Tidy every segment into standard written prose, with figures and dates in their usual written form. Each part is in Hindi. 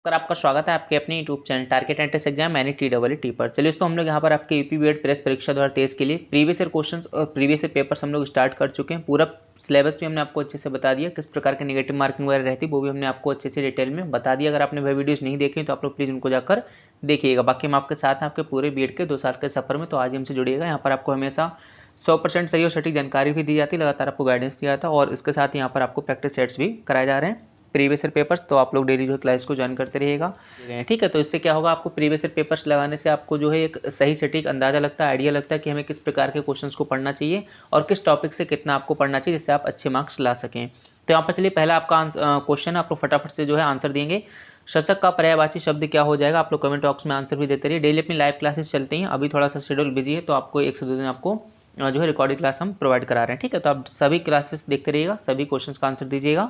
कर आपका स्वागत है आपके अपने YouTube channel target entrance exam यानी TEET पर। चलिए दोस्तों, हम लोग यहाँ पर आपके यूपी बीएड प्रेस परीक्षा 2023 के लिए प्रीवियस ईयर क्वेश्चंस और प्रीवियस ईयर पेपर्स हम लोग स्टार्ट कर चुके हैं। पूरा सिलेबस भी हमने आपको अच्छे से बता दिया, किस प्रकार के नेगेटिव मार्किंग वगैरह रहती है वो भी हमने आपको अच्छे से डिटेल में बता दिया। अगर आपने वह वीडियोज़ नहीं देखी तो आप लोग प्लीज़ उनको जाकर देखिएगा। बाकी हम आपके साथ हैं आपके पूरे बीएड के 2 साल के सफर में, तो आज हमसे जुड़िएगा। यहाँ पर आपको हमेशा 100% सही और सटीक जानकारी भी दी जाती है, लगातार आपको गाइडेंस दिया जाता है और इसके साथ यहाँ पर आपको प्रैक्टिस सेट्स भी कराए जा रहे हैं प्रीवियस ईयर पेपर्स। तो आप लोग डेली जो क्लास को ज्वाइन करते रहिएगा, ठीक है। तो इससे क्या होगा, आपको प्रीवियस ईयर पेपर्स लगाने से आपको जो है एक सही सटीक अंदाजा लगता है, आइडिया लगता है कि हमें किस प्रकार के क्वेश्चंस को पढ़ना चाहिए और किस टॉपिक से कितना आपको पढ़ना चाहिए, जिससे आप अच्छे मार्क्स ला सकें। तो यहाँ पर चलिए पहला आपका क्वेश्चन आप लोग फटाफट से जो है आंसर देंगे। शशक का पर्यायवाची शब्द क्या हो जाएगा? आप लोग कमेंट बॉक्स में आंसर भी देते रहिए। डेली अपनी लाइव क्लासेस चलती हैं, अभी थोड़ा सा शेड्यूल बिजी है तो आपको 1 से 2 दिन आपको जो है रिकॉर्डिंग क्लास हम प्रोवाइड करा रहे हैं, ठीक है। तो आप सभी क्लासेस देखते रहिएगा, सभी क्वेश्चंस का आंसर दीजिएगा।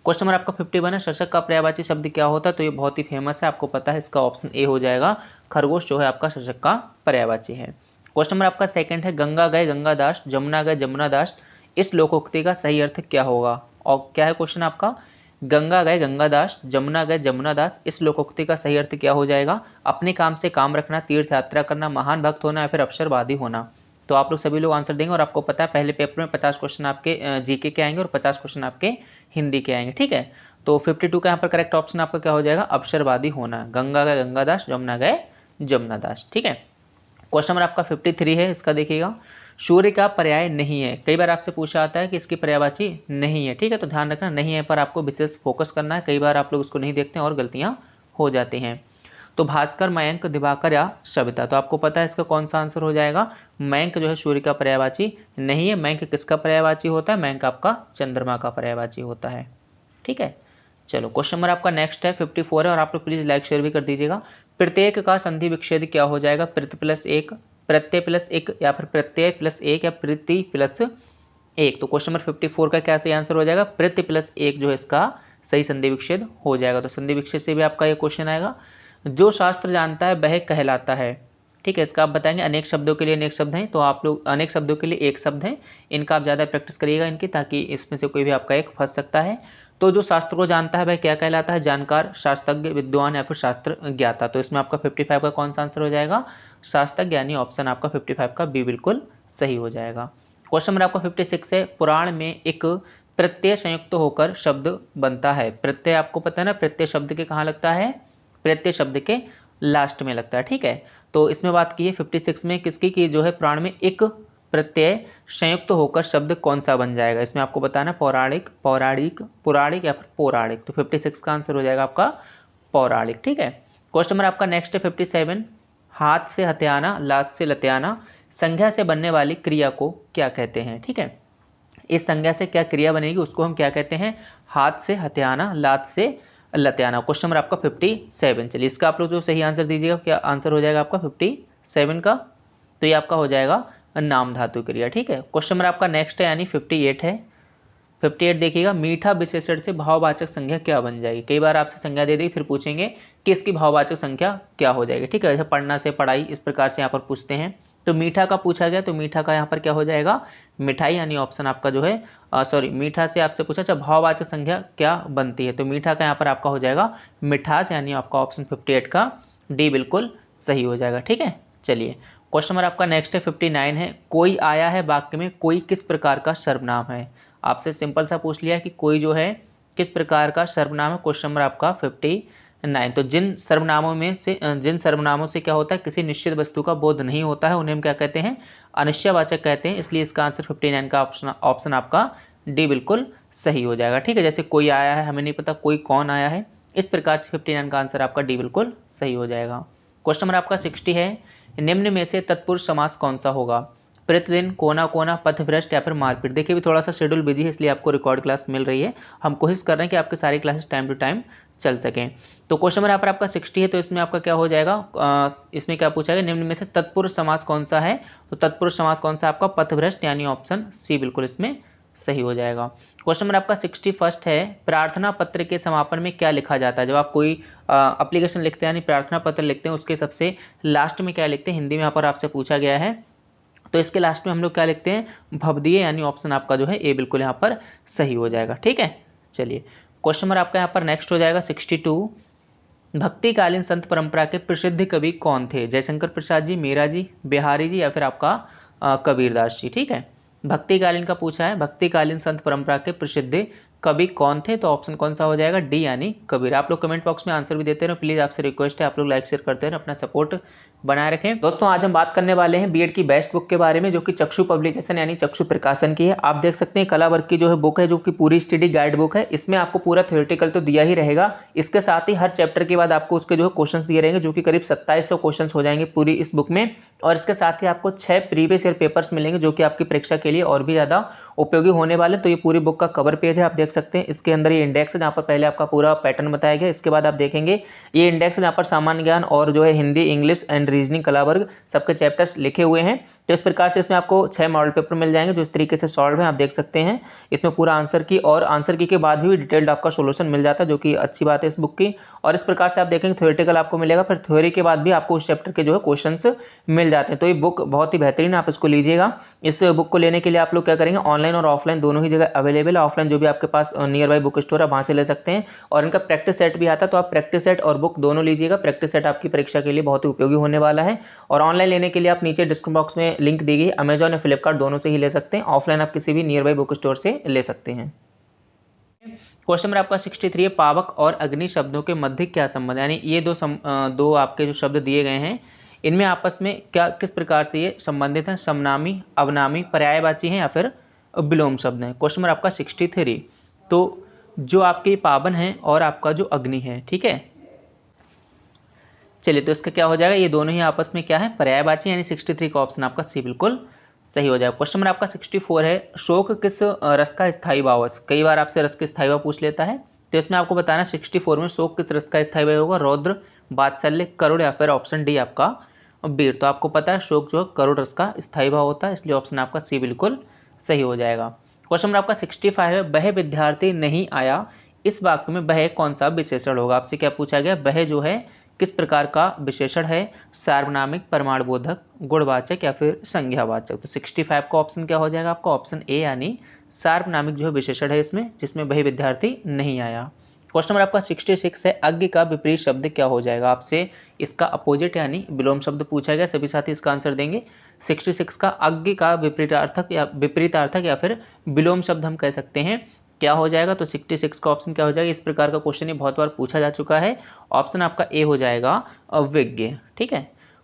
क्वेश्चन नंबर आपका 51 है, शशक का पर्यायवाची शब्द क्या होता है? तो ये बहुत ही फेमस है, आपको पता है, इसका ऑप्शन ए हो जाएगा। खरगोश जो है आपका शशक का पर्यायवाची है। क्वेश्चन नंबर आपका सेकंड है, गंगा गए गंगादास जमुना गए जमुनादास, इस लोकोक्ति का सही अर्थ क्या होगा? और क्या है क्वेश्चन आपका, गंगा गए गंगादास जमुना गए जमुनादास, इस लोकोक्ति का सही अर्थ क्या हो जाएगा? अपने काम से काम रखना, तीर्थ यात्रा करना, महान भक्त होना या फिर अवसरवादी होना। तो आप लोग सभी लोग आंसर देंगे और आपको पता है पहले पेपर में 50 क्वेश्चन आपके जीके के आएंगे और 50 क्वेश्चन आपके हिंदी के आएंगे, ठीक है। तो 52 का यहाँ पर करेक्ट ऑप्शन आपका क्या हो जाएगा? अवसरवादी होना। गंगा गए गंगादास जमुना गए जमुनादास, ठीक है। क्वेश्चन नंबर आपका 53 है, इसका देखिएगा। सूर्य का पर्याय नहीं है, कई बार आपसे पूछा आता है कि इसकी पर्यायवाची नहीं है, ठीक है। तो ध्यान रखना, नहीं है पर आपको विशेष फोकस करना है, कई बार आप लोग उसको नहीं देखते हैं और गलतियाँ हो जाती हैं। तो भास्कर, मयंक, दिवाकर या सविता, तो आपको पता है इसका कौन सा आंसर हो जाएगा? मयंक जो है सूर्य का पर्यायवाची नहीं है। मयंक किसका पर्यायवाची होता है? मयंक आपका चंद्रमा का पर्यायवाची होता है, ठीक है। चलो क्वेश्चन नंबर आपका नेक्स्ट है 54 है और आप लोग प्लीज लाइक शेयर भी कर दीजिएगा। प्रत्येक का संधि विच्छेद क्या हो जाएगा? प्रति प्लस एक, प्रत्यय प्लस एक या फिर प्रत्यय प्लस एक या प्रति प्लस एक। तो क्वेश्चन नंबर 54 का क्या सही आंसर हो जाएगा? प्रति प्लस एक जो है इसका सही संधि विच्छेद हो जाएगा। तो संधि विच्छेद से भी आपका ये क्वेश्चन आएगा। जो शास्त्र जानता है वह कहलाता है, ठीक है। इसका आप बताएंगे। अनेक शब्दों के लिए अनेक शब्द हैं, तो आप लोग अनेक शब्दों के लिए एक शब्द हैं, इनका आप ज़्यादा प्रैक्टिस करिएगा इनकी, ताकि इसमें से कोई भी आपका एक फंस सकता है। तो जो शास्त्र को जानता है वह क्या कहलाता है? जानकार, शास्त्रज्ञ, विद्वान या फिर शास्त्र ज्ञाता। तो इसमें आपका 55 का कौन सा आंसर हो जाएगा? शास्त्रज्ञ, यानी ऑप्शन आपका 55 का बी बिल्कुल सही हो जाएगा। क्वेश्चन नंबर आपका 56 है, पुराण में एक प्रत्यय संयुक्त होकर शब्द बनता है। प्रत्यय आपको पता है ना, प्रत्यय शब्द के कहाँ लगता है? प्रत्यय शब्द के लास्ट में लगता है, ठीक है। तो इसमें बात की है 56 में किसकी की जो है, पुराण में एक प्रत्यय संयुक्त होकर शब्द कौन सा बन जाएगा? इसमें आपको बताना पौराणिक, पौराणिक, पुराणिक या फिर पौराणिक। तो 56 का आंसर हो जाएगा आपका पौराणिक, ठीक है। क्वेश्चन नंबर आपका नेक्स्ट है 57, हाथ से हथियाना, लात से लत्याना, संज्ञा से बनने वाली क्रिया को क्या कहते हैं? ठीक है, इस संज्ञा से क्या क्रिया बनेगी उसको हम क्या कहते हैं? हाथ से हथियाना, लात से लत्याना। क्वेश्चन नंबर आपका 57। चलिए इसका आप लोग जो सही आंसर दीजिएगा, क्या आंसर हो जाएगा आपका 57 का? तो ये आपका हो जाएगा नाम धातु क्रिया, ठीक है। क्वेश्चन नंबर आपका नेक्स्ट है यानी 58 है। 58 देखिएगा, मीठा विशेषण से भाववाचक संख्या क्या बन जाएगी? कई बार आपसे संज्ञा दे दी फिर पूछेंगे कि इसकी भाववाचक संख्या क्या हो जाएगी, ठीक है। जैसे पढ़ना से पढ़ाई, इस प्रकार से यहाँ पर पूछते हैं। तो मीठा का पूछा गया, तो मीठा का यहाँ पर क्या हो जाएगा? मिठाई, यानी ऑप्शन आपका जो है सॉरी, मीठा से आपसे पूछा अच्छा भाववाचक संख्या क्या बनती है, तो मीठा का यहाँ पर आपका हो जाएगा मिठास, यानी आपका ऑप्शन 58 का डी बिल्कुल सही हो जाएगा, ठीक है। चलिए क्वेश्चन नंबर आपका नेक्स्ट है 59 है, कोई आया है वाक्य में, कोई किस प्रकार का सर्वनाम है? आपसे सिंपल सा पूछ लिया कि कोई जो है किस प्रकार का सर्वनाम है। क्वेश्चन नंबर आपका 59। तो जिन सर्वनामों से क्या होता है, किसी निश्चित वस्तु का बोध नहीं होता है, उन्हें हम क्या कहते हैं? अनिश्चयवाचक कहते हैं। इसलिए इसका आंसर 59 का ऑप्शन आपका डी बिल्कुल सही हो जाएगा, ठीक है। जैसे कोई आया है, हमें नहीं पता कोई कौन आया है, इस प्रकार से 59 का आंसर आपका डी बिल्कुल सही हो जाएगा। क्वेश्चन नंबर आपका 60 है, निम्न में से तत्पुरुष समास कौन सा होगा? प्रतिदिन, कोना कोना, पथभ्रष्ट या फिर मारपीट। देखिए भी थोड़ा सा शेड्यूल बिजी है, इसलिए आपको रिकॉर्ड क्लास मिल रही है। हम कोशिश कर रहे हैं कि आपके सारी क्लासेस टाइम टू टाइम चल सकें। तो क्वेश्चन नंबर यहाँ पर आपका 60 है, तो इसमें आपका क्या हो जाएगा? इसमें क्या पूछा गया, निम्न में से तत्पुरुष समास कौन सा है? तो तत्पुरुष समास कौन सा आपका? पथभ्रष्ट, यानी ऑप्शन सी बिल्कुल इसमें सही हो जाएगा। क्वेश्चन नंबर आपका 61 है, प्रार्थना पत्र के समापन में क्या लिखा जाता है? जब आप कोई एप्लीकेशन लिखते हैं यानी प्रार्थना पत्र लिखते हैं, उसके सबसे लास्ट में क्या लिखते हैं? हिंदी में यहाँ पर आपसे पूछा गया है, तो इसके लास्ट में हम लोग क्या लिखते हैं? भवदीय, यानी ऑप्शन आपका जो है ए बिल्कुल यहाँ पर सही हो जाएगा, ठीक है। चलिए क्वेश्चन नंबर आपका यहाँ पर नेक्स्ट हो जाएगा 62। भक्तिकालीन संत परंपरा के प्रसिद्ध कवि कौन थे? जयशंकर प्रसाद जी, मीरा जी, बिहारी जी या फिर आपका कबीरदास जी। ठीक है, भक्तिकालीन का पूछा है, भक्तिकालीन संत परंपरा के प्रसिद्ध कवि कौन थे? तो ऑप्शन कौन सा हो जाएगा? डी यानी कबीर। आप लोग कमेंट बॉक्स में आंसर भी देते रहो प्लीज़, आपसे रिक्वेस्ट है आप लोग लाइक शेयर करते रहो, अपना सपोर्ट बनाए रखें। दोस्तों आज हम बात करने वाले हैं बीएड की बेस्ट बुक के बारे में, जो कि चक्षु पब्लिकेशन यानी चक्षु प्रकाशन की है। आप देख सकते हैं कला वर्ग की जो है बुक है, जो कि पूरी स्टडी गाइड बुक है। इसमें आपको पूरा थ्योरेटिकल तो दिया ही रहेगा, इसके साथ ही हर चैप्टर के बाद आपको उसके जो है क्वेश्चंस दिए रहेंगे, जो कि करीब 2700 क्वेश्चंस हो जाएंगे पूरी इस बुक में। और इसके साथ ही आपको 6 प्रीवियस ईयर पेपर्स मिलेंगे, जो कि आपकी परीक्षा के लिए और भी ज़्यादा उपयोगी होने वाले। तो ये पूरी बुक का कवर पेज है, आप देख सकते हैं। इसके अंदर ये इंडेक्स है, जहाँ पर पहले आपका पूरा पैटर्न बताया गया, इसके बाद आप देखेंगे ये इंडेक्स है जहाँ पर सामान्य ज्ञान और जो है हिंदी, इंग्लिश एंड रीजनिंग, कला वर्ग सबके चैप्टर्स लिखे हुए हैं। तो इस प्रकार से इसमें आपको 6 मॉडल पेपर मिल जाएंगे, जो इस तरीके से सॉल्व है, आप देख सकते हैं। इसमें पूरा आंसर की और आंसर की के बाद भी डिटेल्ड आपका सोल्यूशन मिल जाता है, जो कि अच्छी बात है इस बुक की। और इस प्रकार से आप देखेंगे थ्योरेटिकल आपको मिलेगा, फिर थ्योरी के बाद भी आपको उस चैप्टर के जो है क्वेश्चंस मिल जाते हैं। तो ये बुक बहुत ही बेहतरीन, आप इसको लीजिएगा। इस बुक को लेने के लिए आप लोग क्या करेंगे, ऑनलाइन और ऑफलाइन दोनों ही जगह अवेलेबल है। ऑफलाइन जो भी आपके पास नियर बाई बुक स्टोर है वहाँ से ले सकते हैं, और इनका प्रैक्टिस सेट भी आता है, तो आप प्रैक्टिस सेट और बुक दोनों लीजिएगा। प्रैक्टिस सेट आपकी परीक्षा के लिए बहुत ही उपयोगी होने वाला है। और ऑनलाइन लेने के लिए आप नीचे डिस्क्रिप्शन बॉक्स में लिंक दी गई, अमेजॉन या फ्लिपकार्ट दोनों से ही ले सकते हैं। ऑफलाइन आप किसी भी नियर बाई बुक स्टोर से ले सकते हैं। क्वेश्चन नंबर आपका 63 है, पावक और अग्नि शब्दों के मध्य क्या संबंध, यानी ये दो आपके जो शब्द दिए गए हैं, इनमें आपस में क्या किस प्रकार से ये संबंधित हैं? समनामी, अवनामी, पर्यायवाची हैं या फिर विलोम शब्द हैं? क्वेश्चन नंबर आपका 63। तो जो आपके पावन हैं और आपका जो अग्नि है, ठीक है, चलिए तो इसका क्या हो जाएगा, ये दोनों ही आपस में क्या है? पर्यायवाची, यानी 63 का ऑप्शन आपका सी बिल्कुल सही हो जाएगा। क्वेश्चन नंबर आपका 64 है, शोक किस रस का स्थायी भाव है? कई बार आपसे रस के स्थायी भाव पूछ लेता है, तो इसमें आपको बताना 64 में शोक किस रस का स्थायी भाव होगा? रौद्र, वात्सल्य, करुण या फिर ऑप्शन डी आपका वीर। तो आपको पता है शोक जो है करुण रस का स्थायी भाव होता है, इसलिए ऑप्शन आपका सी बिल्कुल सही हो जाएगा। क्वेश्चन नंबर आपका 65 है, वह विद्यार्थी नहीं आया, इस वाक्य में वह कौन सा विशेषण होगा? आपसे क्या पूछा गया? वह जो है किस प्रकार का विशेषण है? सार्वनामिक, प्रमाणबोधक, गुणवाचक या फिर संज्ञावाचक? तो 65 का ऑप्शन क्या हो जाएगा आपका? ऑप्शन ए यानी सार्वनामिक जो है विशेषण है इसमें, जिसमें वही विद्यार्थी नहीं आया। क्वेश्चन नंबर आपका 66 है, अज्ञ का विपरीत शब्द क्या हो जाएगा? आपसे इसका अपोजिट यानी विलोम शब्द पूछा गया, सभी साथी इसका आंसर देंगे। 66 का अज्ञ का विपरीतार्थक या फिर विलोम शब्द हम कह सकते हैं, क्या हो जाएगा? तो 66 का ऑप्शन क्या हो जाएगा? इस प्रकार का क्वेश्चन ये बहुत बार पूछा जा चुका है, ऑप्शन आपका ए हो जाएगा अविज्ञ। ठीक है,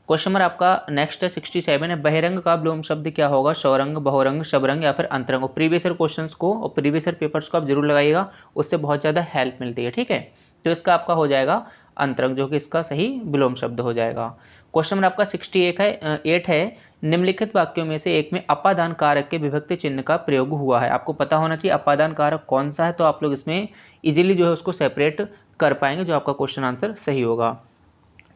क्वेश्चन नंबर आपका नेक्स्ट है 67 है, बहिरंग का विलोम शब्द क्या होगा? शौरंग, बहुरंग, शबरंग या फिर अंतरंग? प्रीवियस ईयर क्वेश्चंस को और प्रीवियस ईयर पेपर्स को आप जरूर लगाइएगा, उससे बहुत ज़्यादा हेल्प मिलती है। ठीक है, तो इसका आपका हो जाएगा अंतरंग, जो कि इसका सही विलोम शब्द हो जाएगा। क्वेश्चन नंबर आपका 8 है, निम्नलिखित वाक्यों में से एक में अपादान कारक के विभक्ति चिन्ह का प्रयोग हुआ है। आपको पता होना चाहिए अपादान कारक कौन सा है, तो आप लोग इसमें इजीली जो है उसको सेपरेट कर पाएंगे, जो आपका क्वेश्चन आंसर सही होगा।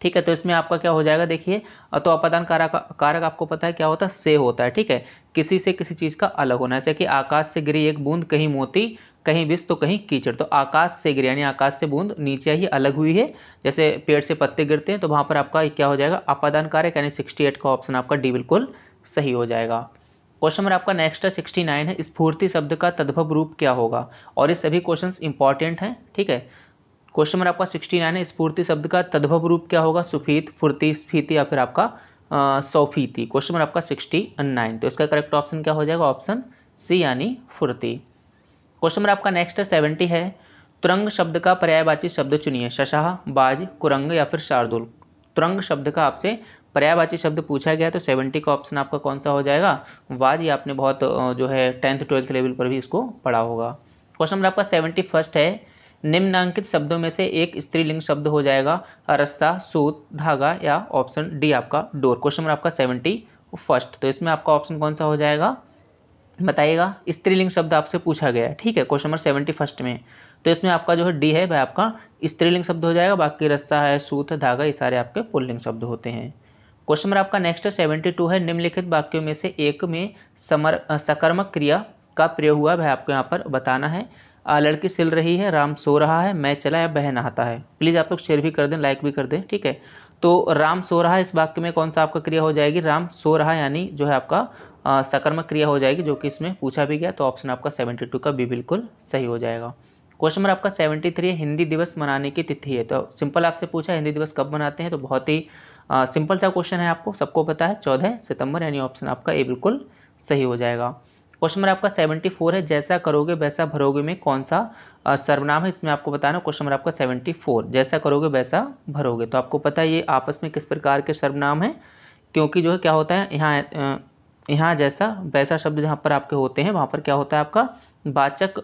ठीक है, तो इसमें आपका क्या हो जाएगा, देखिए, तो अपादान कारक आपको पता है क्या होता है? से होता है। ठीक है, किसी से किसी चीज़ का अलग होना, जैसे कि आकाश से गिरी एक बूंद, कहीं मोती, कहीं विष तो कहीं कीचड़। तो आकाश से गिरी यानी आकाश से बूंद नीचे ही अलग हुई है, जैसे पेड़ से पत्ते गिरते हैं, तो वहाँ पर आपका क्या हो जाएगा? अपादान कारक, यानी 68 का ऑप्शन आपका डी बिल्कुल सही हो जाएगा। क्वेश्चन नंबर आपका नेक्स्ट है 69 है, स्फूर्ति शब्द का तद्भव रूप क्या होगा? और ये सभी क्वेश्चंस इंपॉर्टेंट हैं। ठीक है, क्वेश्चन नंबर आपका 69 है, स्फूर्ति शब्द का तद्भव रूप क्या होगा? सुफीत, फुर्ती, स्फीति या फिर आपका सौफीति। क्वेश्चन नंबर आपका 69, तो इसका करेक्ट ऑप्शन क्या हो जाएगा? ऑप्शन सी यानी फुर्ती। क्वेश्चन नंबर आपका नेक्स्ट है 70 है, तुरंग शब्द का पर्यायवाची शब्द चुनिए। शशाह, बाज, कुरंग या फिर शार्दुल? तुरंग शब्द का आपसे पर्यायवाची शब्द पूछा गया, तो 70 का ऑप्शन आपका कौन सा हो जाएगा? वाज। ये आपने बहुत जो है 10th 12th लेवल पर भी इसको पढ़ा होगा। क्वेश्चन नंबर आपका 71 है, निम्नांकित शब्दों में से एक स्त्रीलिंग शब्द हो जाएगा? रस्सा, सूत, धागा या ऑप्शन डी आपका डोर? क्वेश्चन नंबर आपका 71, तो इसमें आपका ऑप्शन कौन सा हो जाएगा बताइएगा? स्त्रीलिंग शब्द आपसे पूछा गया है। ठीक है, क्वेश्चन नंबर 71 में, तो इसमें आपका जो है डी है वह आपका स्त्रीलिंग शब्द हो जाएगा, बाकी रस्सा है, सूत, धागा, ये सारे आपके पुल्लिंग शब्द होते हैं। क्वेश्चन नंबर आपका नेक्स्ट 72 है, निम्नलिखित वाक्यों में से एक में सकर्मक क्रिया का प्रयोग हुआ, वह आपको यहाँ पर बताना है। लड़की सिल रही है, राम सो रहा है, मैं चला या बह नहाता है? प्लीज़ आप लोग शेयर भी कर दें, लाइक भी कर दें। ठीक है, तो राम सो रहा है, इस वाक्य में कौन सा आपका क्रिया हो जाएगी? राम सो रहा यानी जो है आपका सकर्मक क्रिया हो जाएगी, जो कि इसमें पूछा भी गया, तो ऑप्शन आपका 72 का बी बिल्कुल सही हो जाएगा। क्वेश्चन नंबर आपका 73 हिंदी दिवस मनाने की तिथि है। तो सिंपल आपसे पूछा हिंदी दिवस कब मनाते हैं, तो बहुत ही सिंपल सा क्वेश्चन है, आपको सबको पता है 14 सितंबर, यानी ऑप्शन आपका ए बिल्कुल सही हो जाएगा। क्वेश्चन नंबर आपका 74 है जैसा करोगे वैसा भरोगे में कौन सा सर्वनाम है, इसमें आपको बताना। क्वेश्चन नंबर आपका 74 जैसा करोगे वैसा भरोगे, तो आपको पता है ये आपस में किस प्रकार के सर्वनाम है, क्योंकि जो है क्या होता है यहाँ जैसा वैसा शब्द जहाँ पर आपके होते हैं वहाँ पर क्या होता है आपका वाचक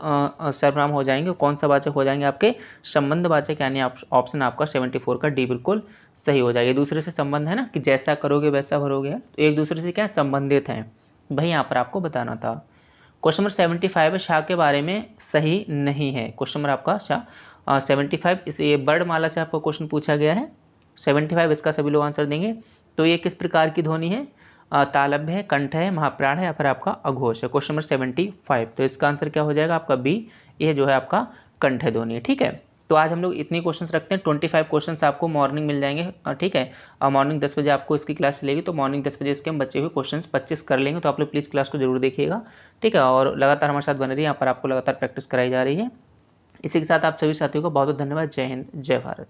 सर्वनाम हो जाएंगे। कौन सा वाचक हो जाएंगे आपके संबंधवाचक, यानी ऑप्शन आपका 74 का डी बिल्कुल सही हो जाएगा। एक दूसरे से संबंध है ना कि जैसा करोगे वैसा भरोगे, तो एक दूसरे से क्या संबंधित हैं, वही यहाँ पर आपको बताना था। क्वेश्चन नंबर 75 है शाह के बारे में सही नहीं है। क्वेश्चन नंबर आपका शाह 75 इस ये वर्णमाला से आपको क्वेश्चन पूछा गया है। 75 इसका सभी लोग आंसर देंगे। तो ये किस प्रकार की ध्वनि है, तालव्य है, कंठ है, महाप्राण है या फिर आपका अघोष है। क्वेश्चन नंबर 75, तो इसका आंसर क्या हो जाएगा आपका बी, ये जो है आपका कंठ ध्वनि है। ठीक है, तो आज हम लोग इतनी क्वेश्चंस रखते हैं। 25 क्वेश्चंस आपको मॉर्निंग मिल जाएंगे। ठीक है, मॉर्निंग 10 बजे आपको इसकी क्लास चलेगी, तो मॉर्निंग 10 बजे इसके हम बचे हुए क्वेश्चंस 25 कर लेंगे। तो आप लोग प्लीज़ क्लास को जरूर देखिएगा। ठीक है, और लगातार हमारे साथ बने रहिए, यहाँ पर आपको लगातार प्रैक्टिस कराई जा रही है। इसी के साथ आप सभी साथियों को बहुत बहुत धन्यवाद। जय हिंद, जय भारत।